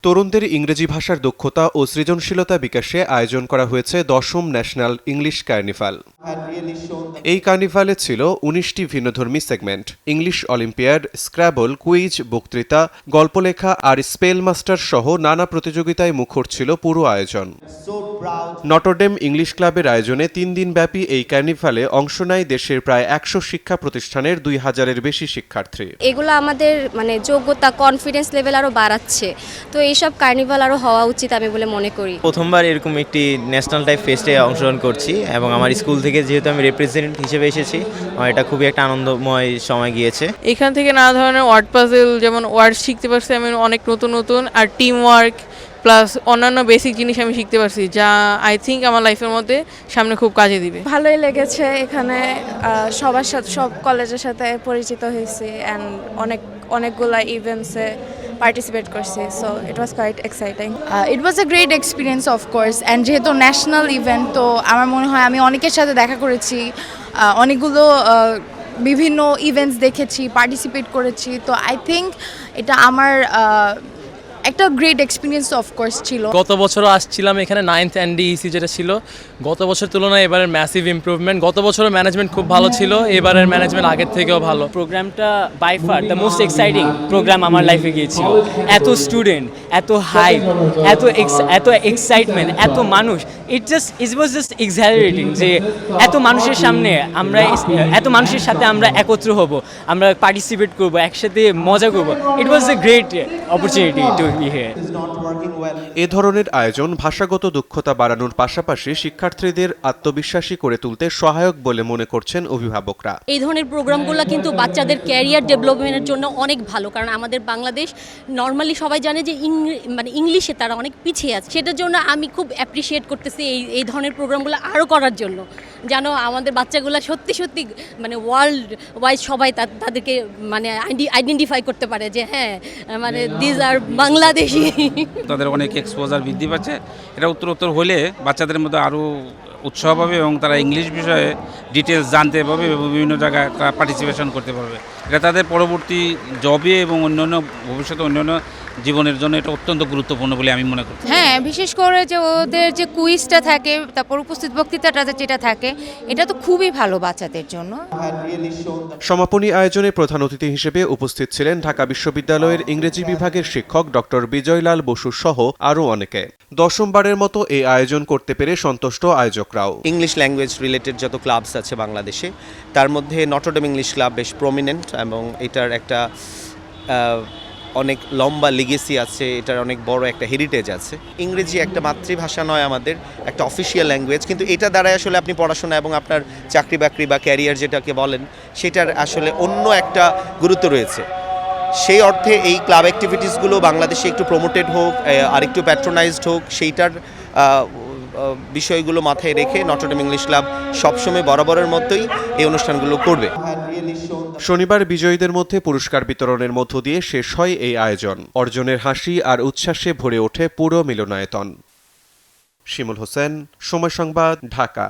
তরুণদের ইংরেজি ভাষার দক্ষতা ও সৃজনশীলতা বিকাশে আয়োজন করা হয়েছে 10ম ন্যাশনাল ইংলিশ কার্নিভাল। এই কার্নিভালে ছিল 19টি ভিন্নধর্মী segment, English Olympiad, Scrabble, quiz, বক্তৃতা, গল্প লেখা আর স্পেল মাস্টার সহ নানা প্রতিযোগিতায় মুখর ছিল পুরো আয়োজন। নটরডেম ইংলিশ ক্লাবের আয়োজনে 3 দিনব্যাপী এই কার্নিভালে অংশ নেয় দেশের প্রায় 100 শিক্ষা প্রতিষ্ঠানের 2000-এর বেশি শিক্ষার্থী। এগুলো আমাদের যোগ্যতা, কনফিডেন্স লেভেল আরো বাড়াচ্ছে, তো এইসব কার্নিভাল আরো হওয়া উচিত আমি বলে মনে করি। প্রথমবার এরকম একটি ন্যাশনাল টাইপ ফেস্টে অংশগ্রহণ করছি এবং আমার স্কুল থেকে যেহেতু আমি রিপ্রেজেন্টেটিভ হিসেবে এসেছি, আমার এটা খুবই একটা আনন্দময় সময় গিয়েছে। এখান থেকে নানা ধরনের ওয়ার্ড পাজল, যেমন ওয়ার্ড শিখতে পারছি আমি অনেক নতুন আর টিম ওয়ার্ক প্লাস অন্যান্য বেসিক জিনিস আমি শিখতে পারছি, যা আই থিঙ্ক আমার লাইফের মধ্যে সামনে খুব কাজে দিবে। ভালোই লেগেছে, এখানে সবার সাথে সব কলেজের সাথে পরিচিত হয়েছি অ্যান্ড অনেকগুলো ইভেন্টসে পার্টিসিপেট করছি, so it was quite exciting. It was a great experience of course, and যেহেতু ন্যাশনাল ইভেন্ট, তো আমার মনে হয় আমি অনেকের সাথে দেখা করেছি, অনেকগুলো বিভিন্ন ইভেন্টস দেখেছি, পার্টিসিপেট করেছি, তো আই থিঙ্ক এটা আমার একটা গ্রেট এক্সপিরিয়েন্স অফকোর্স ছিল। গত বছরও আসছিলাম এখানে 9th NDEC যেটা ছিল, গত বছর তুলনায় এবারের ম্যাসিভ ইমপ্রুভমেন্ট। গত বছরের ম্যানেজমেন্ট খুব ভালো ছিল, এবারের ম্যানেজমেন্ট আগের থেকেও ভালো। প্রোগ্রামটা by far the most exciting programme আমার লাইফে গিয়েছিল। এত স্টুডেন্ট, এত হাইপ, এত এক্সাইটমেন্ট, এত মানুষ, ইট ওয়াজ জাস্ট এক্সালারেটিং যে এত মানুষের সামনে আমরা, এত মানুষের সাথে আমরা একত্র হব, আমরা পার্টিসিপেট করব, একসাথে মজা করব। It was a great opportunity to be here. এ ধরনের আয়োজন ভাষাগত দক্ষতা বাড়ানোর পাশাপাশি শিক্ষার্থীদের আত্মবিশ্বাসী করে তুলতে সহায়ক বলে মনে করছেন অভিভাবকরা। এই ধরনের প্রোগ্রামগুলো কিন্তু বাচ্চাদের ক্যারিয়ার ডেভেলপমেন্টের জন্য অনেক ভালো, কারণ আমাদের বাংলাদেশ নর্মালি সবাই জানে যে ইংলিশে তারা অনেক পিছিয়ে আছে। সেটার জন্য আমি খুব অ্যাপ্রিসিয়েট করতেছি এই ধরনের প্রোগ্রামগুলো আরও করার জন্য, যেন আমাদের বাচ্চাগুলো সত্যি ওয়ার্ল্ড ওয়াইজ সবাই তাদেরকে আইডেন্টিফাই করতে পারে যে হ্যাঁ দিস আর বাংলাদেশি। তাদের অনেক এক্সপোজার বৃদ্ধি পাচ্ছে, এটা উত্তরোত্তর হলে বাচ্চাদের মধ্যে আরও উৎসাহ পাবে এবং তারা ইংলিশ বিষয়ে ডিটেলস জানতে পারবে এবং বিভিন্ন জায়গায় তারা পার্টিসিপেশন করতে পারবে। এটা তাদের পরবর্তী জবে এবং অন্যান্য ভবিষ্যতে অন্যান্য জীবনের জন্য এটা অত্যন্ত গুরুত্বপূর্ণ বলে আমি মনে করি। হ্যাঁ, বিশেষ করে যে ওদের যে কুইজটা থাকে, তারপর উপস্থিত বক্তৃতাটা যেটা থাকে, এটা তো খুবই ভালো বাচ্চাদের জন্য। সমাপনী আয়োজনে প্রধান অতিথি হিসেবে উপস্থিত ছিলেন ঢাকা বিশ্ববিদ্যালয়ের ইংরেজি বিভাগের শিক্ষক ডক্টর বিজয়লাল বসু সহ আরও অনেকে। 10মবারের মতো এই আয়োজন করতে পেরে সন্তুষ্ট আয়োজকরাও। ইংলিশ ল্যাঙ্গুয়েজ রিলেটেড যত ক্লাবস আছে বাংলাদেশে, তার মধ্যে নটরডেম ইংলিশ ক্লাব বেশ প্রমিনেন্ট এবং এটার একটা অনেক লম্বা লিগেসি আছে, এটার অনেক বড় একটা হেরিটেজ আছে। ইংরেজি একটা মাতৃভাষা নয় আমাদের, একটা অফিসিয়াল ল্যাঙ্গুয়েজ, কিন্তু এটা দ্বারা আসলে আপনি পড়াশোনা এবং আপনার চাকরি বাকরি বা ক্যারিয়ার যেটাকে বলেন, সেটার আসলে অন্য একটা গুরুত্ব রয়েছে। সেই অর্থে এই ক্লাব অ্যাক্টিভিটিসগুলো বাংলাদেশে একটু প্রমোটেড হোক, আর একটু প্যাট্রোনাইজড হোক, সেইটার বিষয়গুলো মাথায় রেখে নটরডেম ইংলিশ ক্লাব সবসময় বরাবরের মতোই এই অনুষ্ঠানগুলো করবে। শনিবার বিজয়ীদের মধ্যে পুরস্কার বিতরণের মধ্য দিয়ে শেষ হয় এই আয়োজন। অর্জনের হাসি আর উচ্ছ্বাসে ভরে ওঠে পুরো মিলনায়তন। শিমুল হোসেন, সময় সংবাদ, ঢাকা।